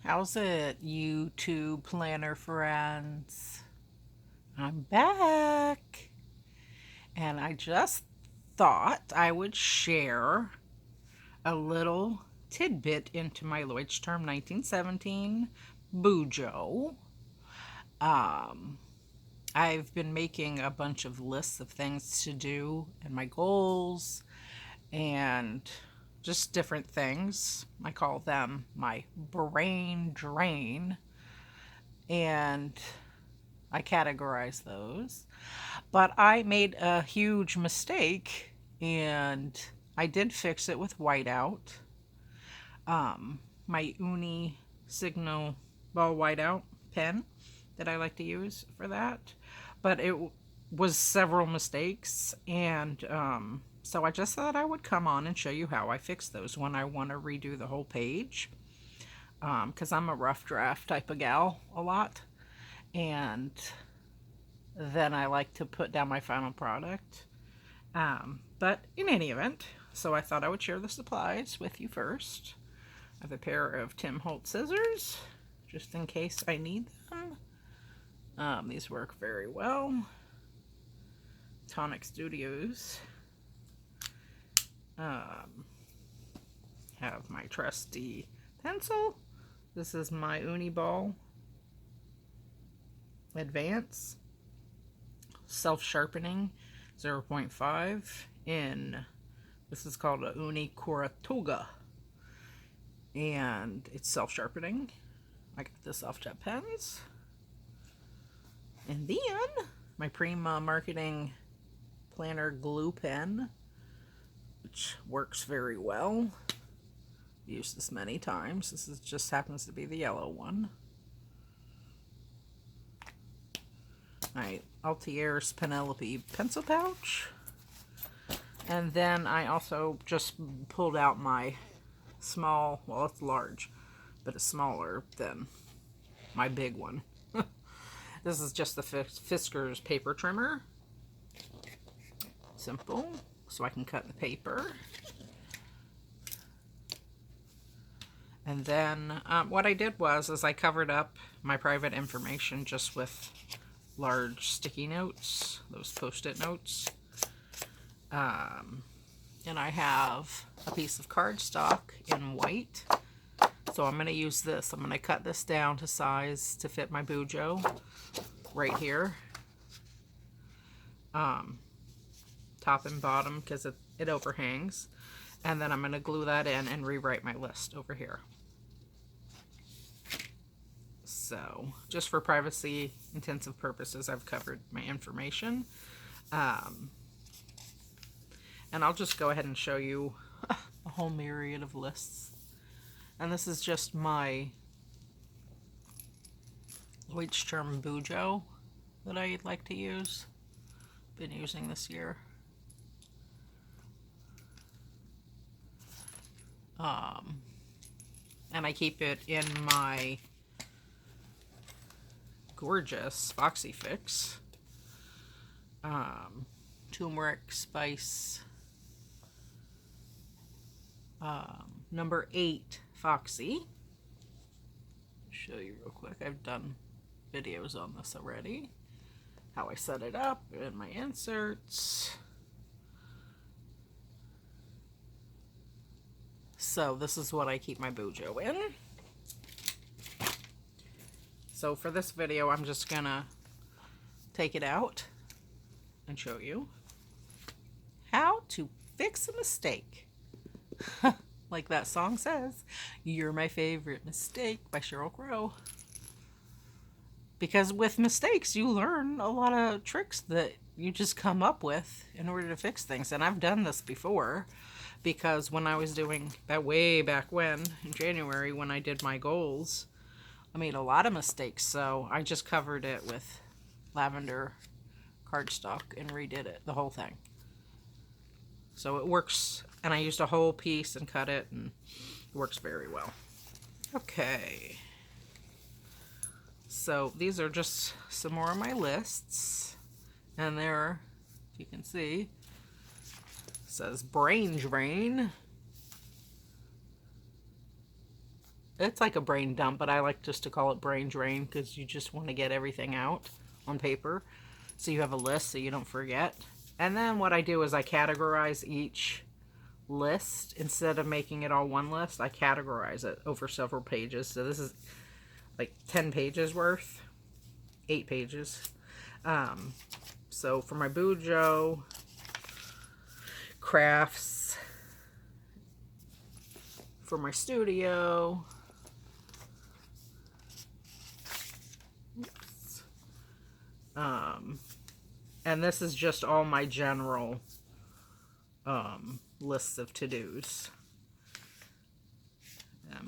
How's it, YouTube planner friends? I'm back, and I just thought I would share a little tidbit into my Leuchttrum 1917 Bujo. Um, I've been making a bunch of lists of things to do and my goals and just different things. I call them my brain drain, and I categorize those. But I made a huge mistake, and I did fix it with whiteout. My Uni Signal Ball whiteout pen that I like to use for that. But it was several mistakes, and so I just thought I would come on and show you how I fix those when I want to redo the whole page. Because I'm a rough draft type of gal a lot, and then I like to put down my final product. But in any event, so I thought I would share the supplies with you first. I have a pair of Tim Holtz scissors, just in case I need them. These work very well. Tonic Studios. Have my trusty pencil. This is my Uniball Advance self-sharpening 0.5 in, this is called a Uni Kuratoga, and it's self-sharpening. I got the soft-jet pens, and then my Prima Marketing Planner glue pen, which works very well. I've used this many times. This is just happens to be the yellow one. My Altier's Penelope pencil pouch. And then I also just pulled out my small, well, it's large, but it's smaller than my big one. This is just the Fiskars paper trimmer. Simple, so I can cut the paper. And then what I did was I covered up my private information just with large sticky notes, those post-it notes. And I have a piece of cardstock in white. So I'm going to use this. I'm going to cut this down to size to fit my Bujo right here. Top and bottom because it overhangs. And then I'm going to glue that in and rewrite my list over here. So, just for privacy intensive purposes, I've covered my information. And I'll just go ahead and show you a whole myriad of lists. And this is just my Leuchttrum Bujo that I like to use. Been using this year. And I keep it in my gorgeous Foxy fix. Turmeric spice. Number 8 Foxy. Show you real quick. I've done videos on this already. How I set it up and my inserts. So this is what I keep my Bujo in. So for this video, I'm just gonna take it out and show you how to fix a mistake. Like that song says, "You're my favorite mistake" by Sheryl Crow. Because with mistakes, you learn a lot of tricks that you just come up with in order to fix things. And I've done this before, because when I was doing that way back when, in January, when I did my goals, I made a lot of mistakes. So I just covered it with lavender cardstock and redid it, the whole thing. So it works, and I used a whole piece and cut it, and it works very well. Okay. So these are just some more of my lists, and there, if you can see, it says brain drain. It's like a brain dump, but I like just to call it brain drain because you just want to get everything out on paper. So you have a list so you don't forget. And then what I do is I categorize each list. Instead of making it all one list, I categorize it over several pages. So this is like 10 pages worth, 8 pages. So for my Bujo, crafts, for my studio, and this is just all my general lists of to-dos.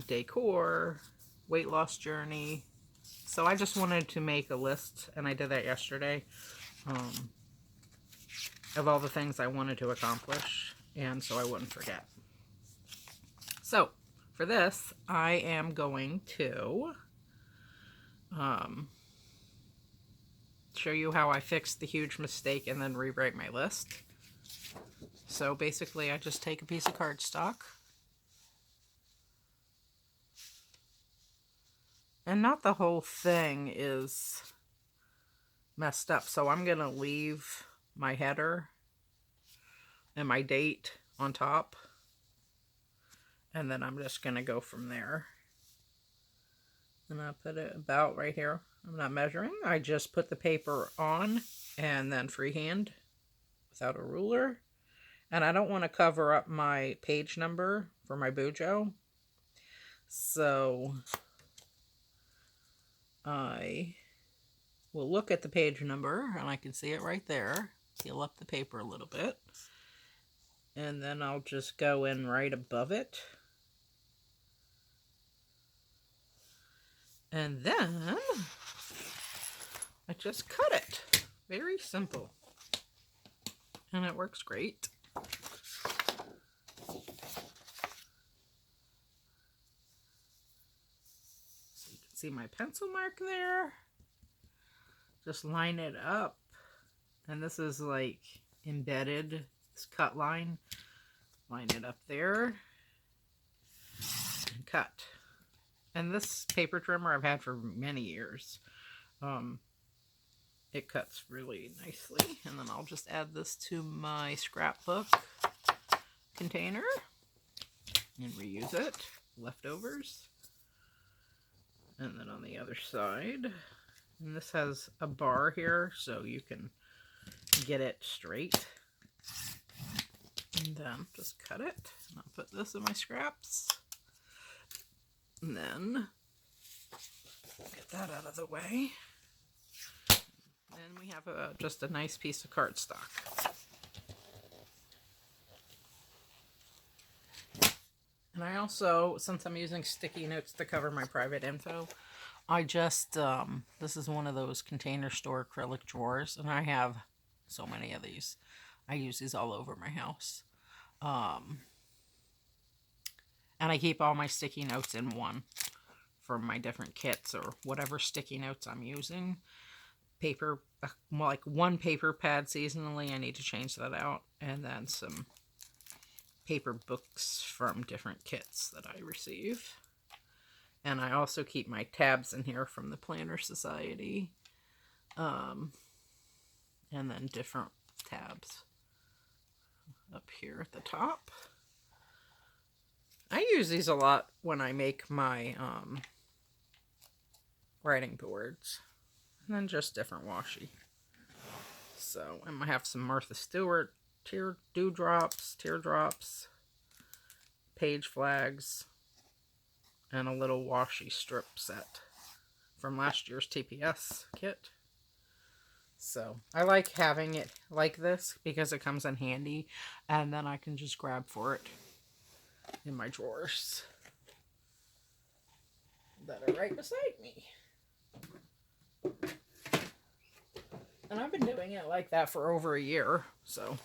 Decor, weight loss journey. So I just wanted to make a list, and I did that yesterday, of all the things I wanted to accomplish, and so I wouldn't forget. So for this, I am going to show you how I fixed the huge mistake and then rewrite my list. So basically I just take a piece of cardstock, and not the whole thing is messed up, so I'm gonna leave my header and my date on top, and then I'm just gonna go from there. And I put it about right here. I'm not measuring. I just put the paper on and then freehand without a ruler. And I don't want to cover up my page number for my Bujo. So I will look at the page number, and I can see it right there. Peel up the paper a little bit. And then I'll just go in right above it. And then I just cut it. Very simple. And it works great. So you can see my pencil mark there. Just line it up. And this is like embedded, this cut line. Line it up there. And cut. And this paper trimmer I've had for many years. It cuts really nicely. And then I'll just add this to my scrapbook container and reuse it. Leftovers. And then on the other side, and this has a bar here so you can get it straight. And then just cut it. And I'll put this in my scraps. And then get that out of the way. And we have just a nice piece of cardstock. And I also, since I'm using sticky notes to cover my private info, I just, this is one of those Container Store acrylic drawers, and I have so many of these. I use these all over my house. And I keep all my sticky notes in one for my different kits or whatever sticky notes I'm using. Paper, like one paper pad seasonally, I need to change that out. And then some paper books from different kits that I receive. And I also keep my tabs in here from the Planner Society. And then different tabs up here at the top. I use these a lot when I make my writing boards. And then just different washi. So I might have some Martha Stewart teardrops, page flags, and a little washi strip set from last year's TPS kit. So I like having it like this because it comes in handy, and then I can just grab for it in my drawers that are right beside me. And I've been doing it like that for over a year, so.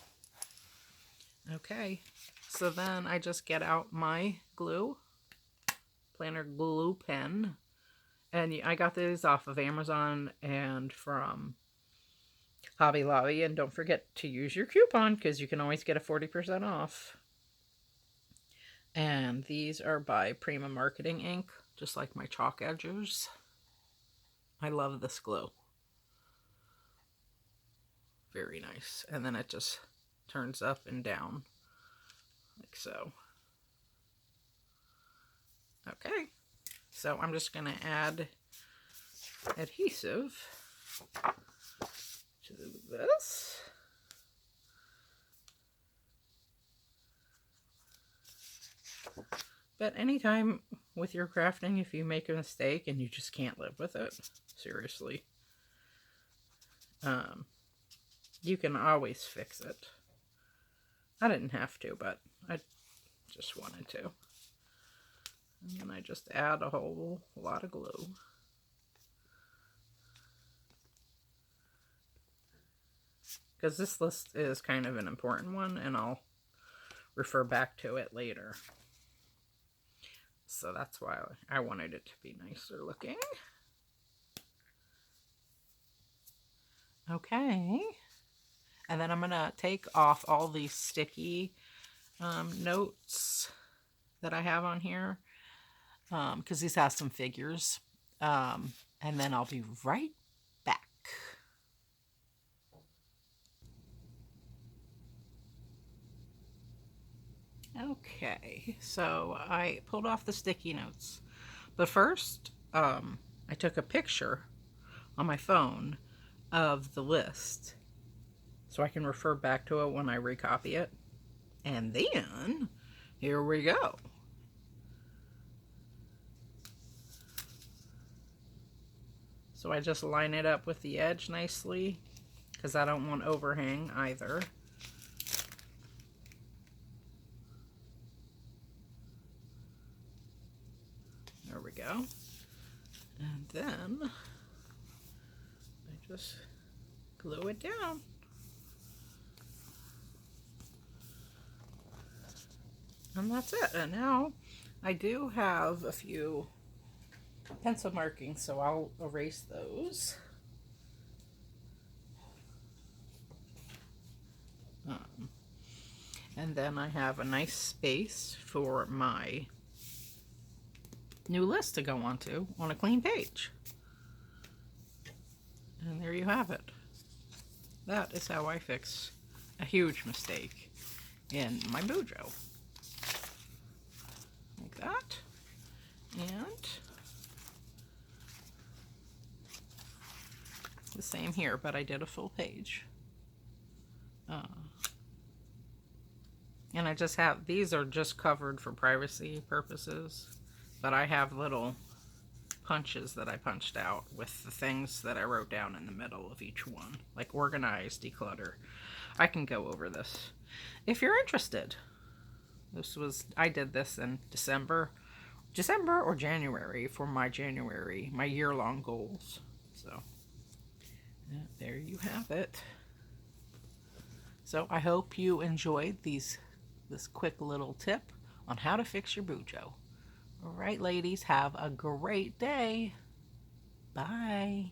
Okay, so then I just get out my glue, planner glue pen, and I got these off of Amazon and from Hobby Lobby, and don't forget to use your coupon because you can always get a 40% off. And these are by Prima Marketing Inc. just like my chalk edges. I love this glue. Very nice. And then it just turns up and down like so. Okay, so I'm just going to add adhesive to this. But anytime with your crafting, if you make a mistake and you just can't live with it, seriously, you can always fix it. I didn't have to, but I just wanted to. And then I just add a whole lot of glue. Because this list is kind of an important one, and I'll refer back to it later. So that's why I wanted it to be nicer looking. Okay. And then I'm going to take off all these sticky notes that I have on here. Because these have some figures. And then I'll be right back. Okay, so I pulled off the sticky notes. But first, I took a picture on my phone of the list so I can refer back to it when I recopy it. And then, here we go. So I just line it up with the edge nicely because I don't want overhang either. There we go. And then I just glue it down. And that's it. And now I do have a few pencil markings, so I'll erase those. And then I have a nice space for my new list to go onto on a clean page. And there you have it. That is how I fix a huge mistake in my Bujo. Like that. And the same here, but I did a full page. And I just have, these are just covered for privacy purposes, but I have little punches that I punched out with the things that I wrote down in the middle of each one, like organize, declutter. I can go over this if you're interested. I did this in December or January for my year-long goals. So yeah, there you have it. So I hope you enjoyed this quick little tip on how to fix your Bujo. All right, ladies, have a great day. Bye.